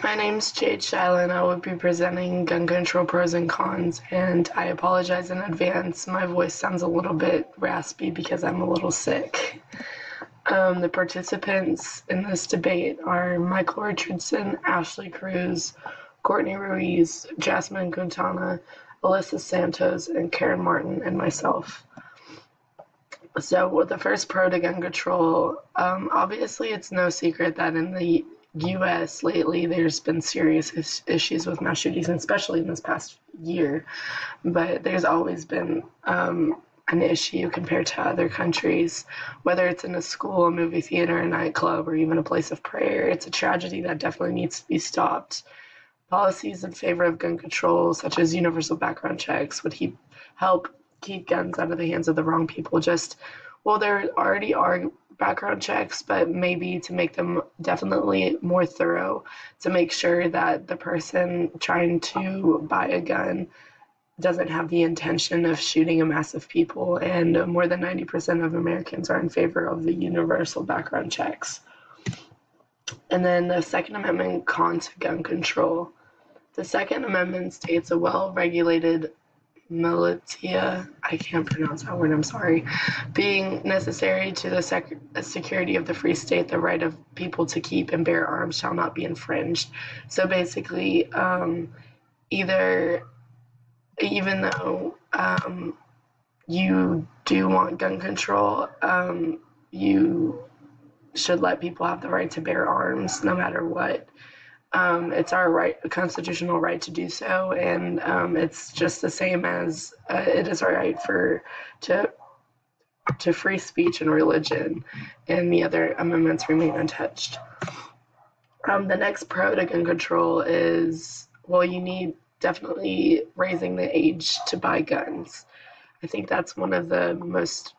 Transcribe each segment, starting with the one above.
My name's Jade Shiloh, and I will be presenting gun control pros and cons, and I apologize in advance. My voice sounds a little bit raspy because I'm a little sick. The participants in this debate are Michael Richardson, Ashley Cruz, Courtney Ruiz, Jasmine Quintana, Alyssa Santos, and Karen Martin, and myself. So, with the first pro to gun control, obviously it's no secret that in the US lately there's been serious issues with mass shootings, especially in this past year. But there's always been an issue compared to other countries, whether it's in a school, a movie theater, a nightclub, or even a place of prayer. It's a tragedy that definitely needs to be stopped. Policies in favor of gun control, such as universal background checks, would help keep guns out of the hands of the wrong people. Well, there already are background checks, but maybe to make them definitely more thorough, to make sure that the person trying to buy a gun doesn't have the intention of shooting a mass of people. And more than 90% of Americans are in favor of the universal background checks. And then the Second Amendment con to gun control. The Second Amendment states a well-regulated militia, I can't pronounce that word, I'm sorry, being necessary to the security of the free state, the right of people to keep and bear arms shall not be infringed. So basically, either, even though you do want gun control, you should let people have the right to bear arms no matter what. It's our right, a constitutional right to do so, and it's just the same as it is our right to free speech and religion, and the other amendments remain untouched. The next pro to gun control is, well, you need definitely raising the age to buy guns. I think that's one of the most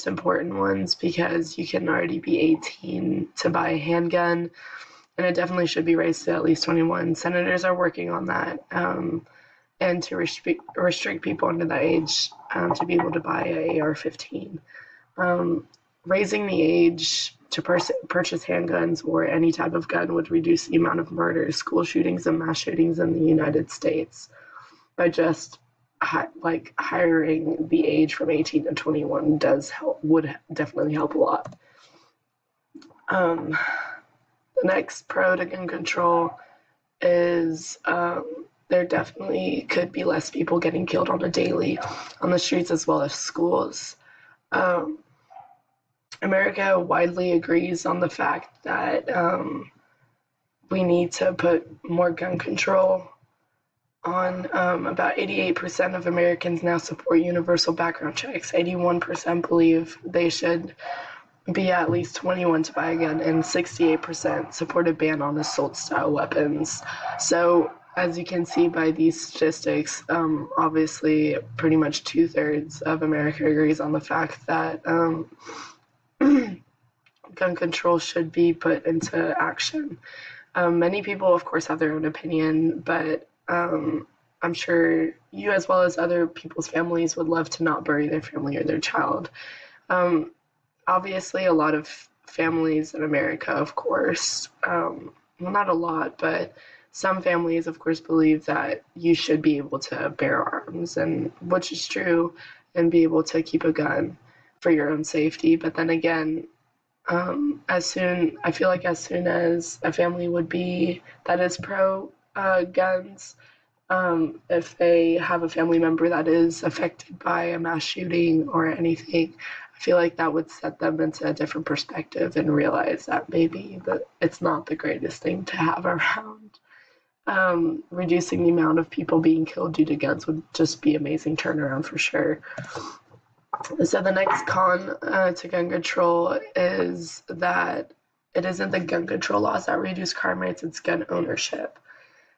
important ones, because you can already be 18 to buy a handgun, and it definitely should be raised to at least 21. Senators are working on that, and to restrict people under that age to be able to buy a AR-15. Raising the age to purchase handguns or any type of gun would reduce the amount of murders, school shootings, and mass shootings in the United States by just hiring the age from 18 to 21 would definitely help a lot. The next pro to gun control is there definitely could be less people getting killed on a daily on the streets as well as schools. America widely agrees on the fact that we need to put more gun control on. About 88% of Americans now support universal background checks. 81% believe they should be at least 21 to buy a gun, and 68% support a ban on assault-style weapons. So, as you can see by these statistics, obviously pretty much 2/3 of America agrees on the fact that gun control should be put into action. Many people, of course, have their own opinion, but I'm sure you, as well as other people's families, would love to not bury their family or their child. Obviously, a lot of families in America, of course, well, not a lot, but some families, of course, believe that you should be able to bear arms, and which is true, and be able to keep a gun for your own safety. But then again, I feel like as soon as a family would be that is pro guns, if they have a family member that is affected by a mass shooting or anything, I feel like that would set them into a different perspective and realize that maybe it's not the greatest thing to have around. Reducing the amount of people being killed due to guns would just be amazing turnaround for sure. So the next con to gun control is that it isn't the gun control laws that reduce crime rates, it's gun ownership.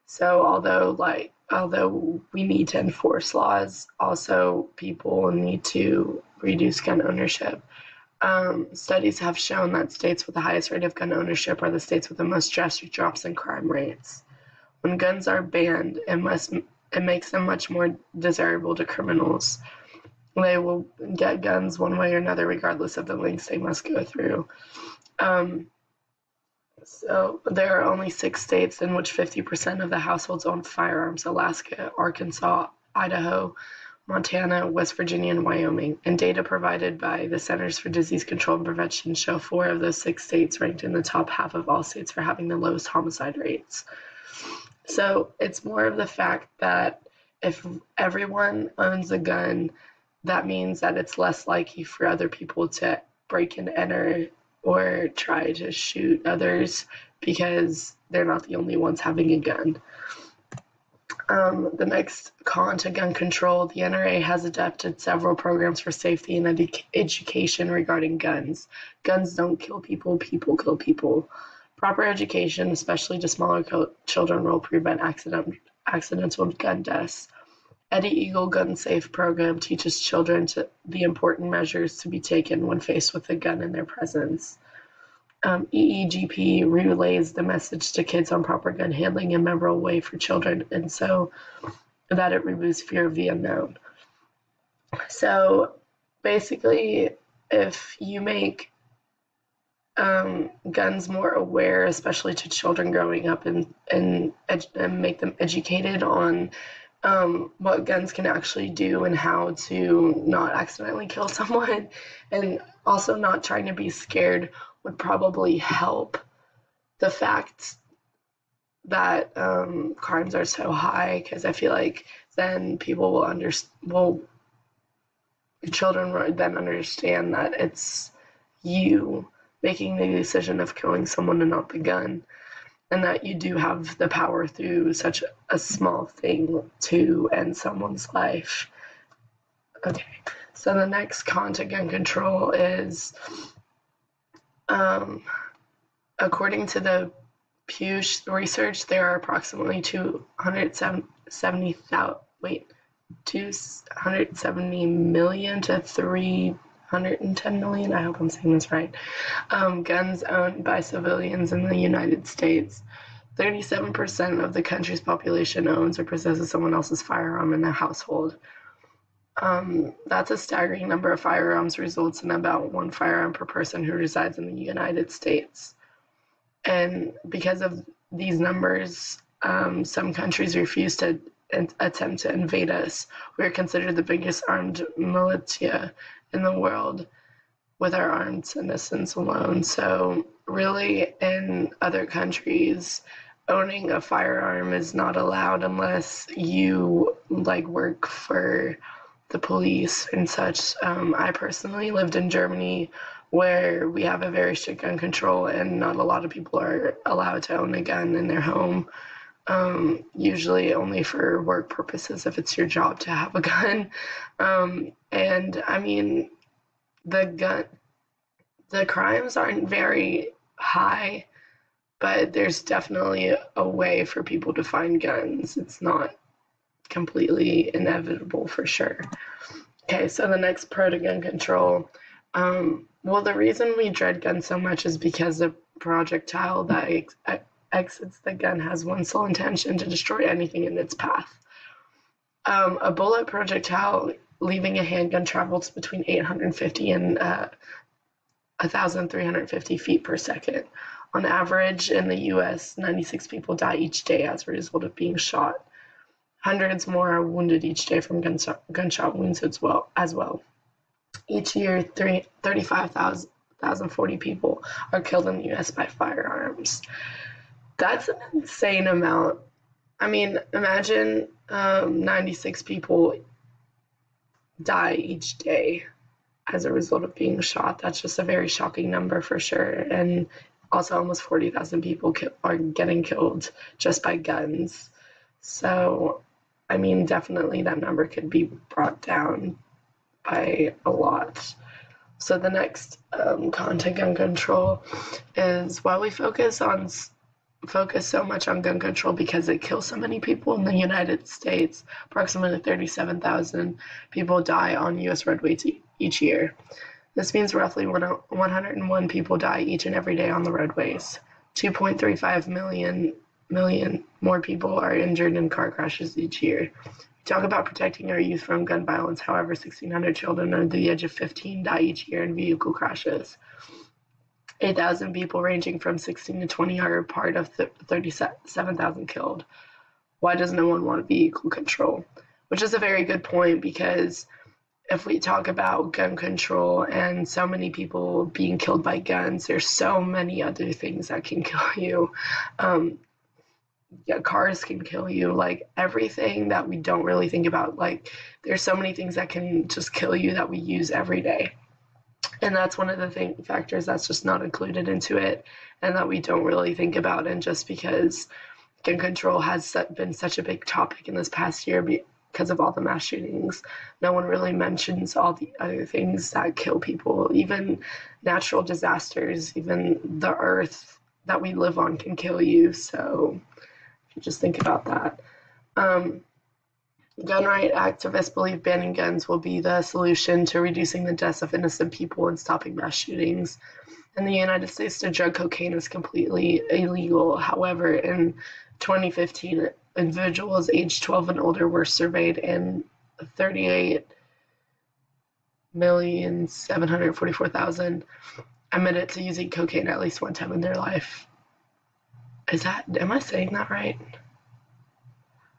So although we need to enforce laws, also people need to reduce gun ownership. Studies have shown that states with the highest rate of gun ownership are the states with the most drastic drops in crime rates. When guns are banned, it makes them much more desirable to criminals. They will get guns one way or another, regardless of the lengths they must go through. So there are only 6 states in which 50% of the households own firearms: Alaska, Arkansas, Idaho, Montana, West Virginia, and Wyoming. And data provided by the Centers for Disease Control and Prevention show 4 of those 6 states ranked in the top half of all states for having the lowest homicide rates. So it's more of the fact that if everyone owns a gun, that means that it's less likely for other people to break and enter or try to shoot others because they're not the only ones having a gun. The next con to gun control, the NRA has adopted several programs for safety and education regarding guns. Guns don't kill people, people kill people. Proper education, especially to smaller children, will prevent accidental gun deaths. Eddie Eagle Gun Safe program teaches children the important measures to be taken when faced with a gun in their presence. EEGP relays the message to kids on proper gun handling in a memorable way for children, and so that it removes fear of the unknown. So basically, if you make guns more aware, especially to children growing up, and make them educated on what guns can actually do and how to not accidentally kill someone, and also not trying to be scared, would probably help the fact that crimes are so high, because I feel like then people children will then understand that it's you making the decision of killing someone and not the gun, and that you do have the power through such a small thing to end someone's life. Okay, so the next con to gun control is, according to the Pew Research, there are approximately 270 million to 310 million, I hope I'm saying this right, guns owned by civilians in the United States. 37% of the country's population owns or possesses someone else's firearm in their household. That's a staggering number of firearms, results in about 1 firearm per person who resides in the United States. And because of these numbers, some countries refuse to attempt to invade us. We are considered the biggest armed militia in the world with our armed citizens alone. So really, in other countries, owning a firearm is not allowed unless you work for the police and such. I personally lived in Germany, where we have a very strict gun control, and not a lot of people are allowed to own a gun in their home. Usually only for work purposes, if it's your job to have a gun. And I mean, the crimes aren't very high, but there's definitely a way for people to find guns. It's not completely inevitable for sure. Okay, so the next pro to gun control. Well, the reason we dread guns so much is because the projectile that exits the gun has one sole intention: to destroy anything in its path. A bullet projectile leaving a handgun travels between 850 and 1,350 feet per second. On average, in the U.S., 96 people die each day as a result of being shot. Hundreds more are wounded each day from gunshot wounds as well. Each year, 35,040 people are killed in the U.S. by firearms. That's an insane amount. I mean, imagine 96 people die each day as a result of being shot. That's just a very shocking number for sure. And also almost 40,000 people are getting killed just by guns. So, I mean, definitely that number could be brought down by a lot. So the next con to gun control is, while we focus so much on gun control because it kills so many people in the United States, approximately 37,000 people die on U.S. roadways each year. This means roughly 101 people die each and every day on the roadways. 2.35 million more people are injured in car crashes each year. We talk about protecting our youth from gun violence. However, 1,600 children under the age of 15 die each year in vehicle crashes. 8,000 people ranging from 16 to 20 are part of 37,000 killed. Why does no one want vehicle control? Which is a very good point, because if we talk about gun control and so many people being killed by guns, there's so many other things that can kill you. Um, yeah, cars can kill you, like everything that we don't really think about. Like, there's so many things that can just kill you that we use every day. And that's one of the factors that's just not included into it, and that we don't really think about. And just because gun control has been such a big topic in this past year because of all the mass shootings, no one really mentions all the other things that kill people. Even natural disasters, even the earth that we live on can kill you. So if you just think about that. Um, Gun right activists believe banning guns will be the solution to reducing the deaths of innocent people and stopping mass shootings. In the United States, the drug cocaine is completely illegal. However, in 2015, individuals aged 12 and older were surveyed, and 38,744,000 admitted to using cocaine at least one time in their life. Am I saying that right?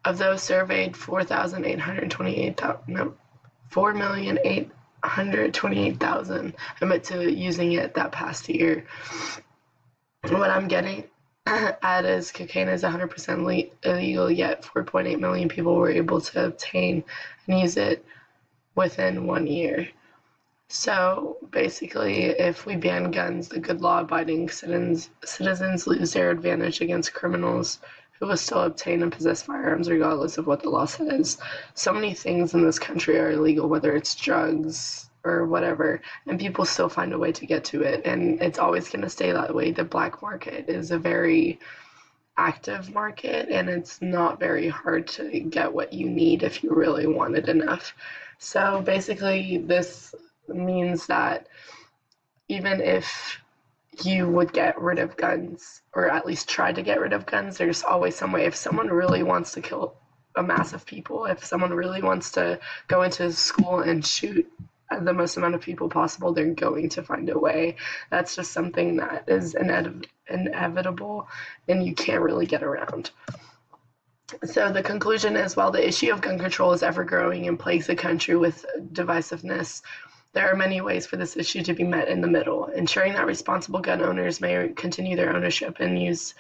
Of those surveyed, 4,828,000 admit to using it that past year. What I'm getting at is cocaine is 100% illegal, yet 4.8 million people were able to obtain and use it within 1 year. So basically, if we ban guns, the good law-abiding citizens lose their advantage against criminals who will still obtain and possess firearms regardless of what the law says. So many things in this country are illegal, whether it's drugs or whatever, and people still find a way to get to it, and it's always going to stay that way. The black market is a very active market, and it's not very hard to get what you need if you really want it enough. So basically, this means that even if you would get rid of guns, or at least try to get rid of guns, there's always some way. If someone really wants to kill a mass of people, if someone really wants to go into school and shoot the most amount of people possible, they're going to find a way. That's just something that is inevitable, and you can't really get around. So the conclusion is, while the issue of gun control is ever growing and plagues the country with divisiveness, there are many ways for this issue to be met in the middle, ensuring that responsible gun owners may continue their ownership and use,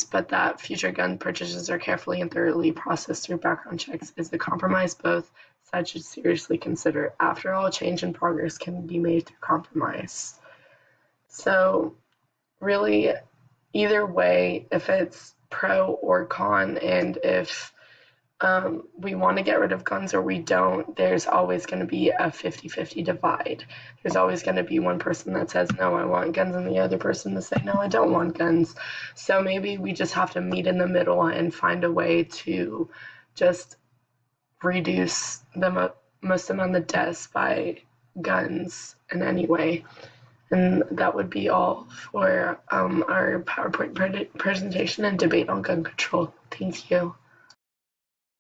but that future gun purchases are carefully and thoroughly processed through background checks is the compromise both sides should seriously consider. After all, change and progress can be made through compromise. So really, either way, if it's pro or con, and if we want to get rid of guns or we don't, there's always going to be a 50-50 divide. There's always going to be one person that says, no, I want guns, and the other person to say, no, I don't want guns. So maybe we just have to meet in the middle and find a way to just reduce the most amount of deaths by guns in any way. And that would be all for our PowerPoint presentation and debate on gun control. Thank you.